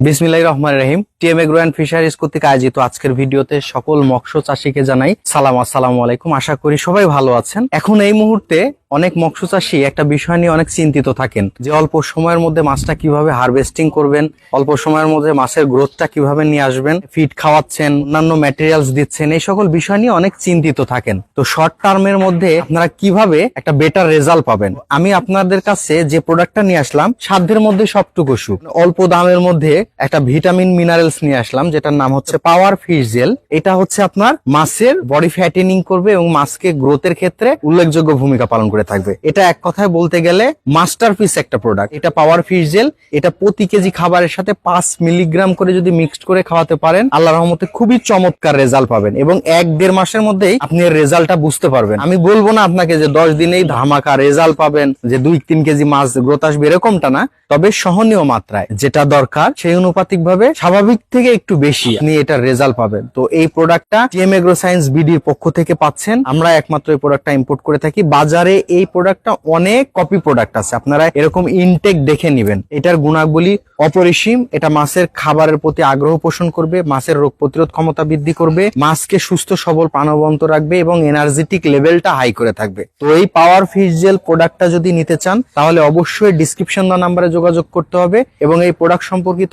বিসমিল্লাহির রহমানির রহিম। TM agro and fisheries কর্তৃক আয়োজিত আজকের ভিডিওতে সকল মৎস্য চাষীকে জানাই আসসালামু আলাইকুম। আশা করি সবাই ভালো আছেন। এখন এই মুহূর্তে অনেক মৎস্য চাষী একটা বিষয় নিয়ে অনেক চিন্তিত থাকেন যে অল্প সময়ের মধ্যে মাছটা কিভাবে হারভেস্টিং করবেন, অল্প সময়ের মধ্যে মাছের গ্রোথটা কিভাবে নিয়ে আসবেন, ফিড খাওয়াচ্ছেন, অন্যান্য ম্যাটেরিয়ালস দিচ্ছেন, এই সকল বিষয় নিয়ে অনেক চিন্তিত থাকেন। তো শর্ট টার্মের মধ্যে আপনারা কিভাবে একটা বেটার রেজাল্ট পাবেন, আমি আপনাদের কাছে যে প্রোডাক্টটা নিয়ে আসলাম সাধ্যের মধ্যে সবটুকু অল্প দামের মধ্যে একটা ভিটামিন মিনারেলস নিয়ে আসলাম, যেটার নাম হচ্ছে পাওয়ার ফিশ জেল। এটা হচ্ছে আপনার মাছের বডি ফ্যাটেনিং করবে এবং মাছকে গ্রোথের ক্ষেত্রে উল্লেখযোগ্য ভূমিকা পালন করে থাকবে। এটা এক কথায় বলতে গেলে মাস্টারপিস একটা প্রোডাক্ট। এটা পাওয়ার ফিশ জেল, এটা প্রতি কেজি খাবারের সাথে 5 মিলিগ্রাম করে যদি মিক্সড করে খাওয়াতে পারেন, আল্লাহর রহমতে খুবই চমৎকার রেজাল্ট পাবেন এবং 1-1.5 মাসের মধ্যেই আপনি এর রেজাল্টটা বুঝতে পারবেন। আমি বলবো না আপনাকে যে 10 দিনেই ধামাকা রেজাল্ট পাবেন, যে 2-3 কেজি মাছ গ্রোথ আসবে, এরকমটা না, তবে সহনীয় মাত্রায় যেটা দরকার সেই অনুপাতিক ভাবে স্বাভাবিক থেকে একটু বেশি আপনি এটার রেজাল্ট পাবেন। তো এই প্রোডাক্টটা টিএম এগ্রো সায়েন্স বিডির পক্ষ থেকে পাচ্ছেন। আমরা একমাত্র এই প্রোডাক্টটা ইম্পোর্ট করে থাকি। বাজারে এই প্রোডাক্টটা অনেক কপি প্রোডাক্ট আছে, আপনারা এরকম ইনটেক দেখে নেবেন। এটার গুণাবলী অপরিসীম। এটা মাছের খাবারের প্রতি আগ্রহ পোষণ করবে, মাছের রোগ প্রতিরোধ ক্ষমতা বৃদ্ধি করবে, মাছকে সুস্থ সবল প্রাণবন্ত রাখবে এবং এনার্জেটিক লেভেলটা হাই করে থাকবে। তো এই পাওয়ার ফিশ জেল প্রোডাক্টটা যদি নিতে চান তাহলে অবশ্যই ডিসক্রিপশন নাম্বারে যোগাযোগ করতে হবে এবং এই প্রোডাক্ট সম্পর্কিত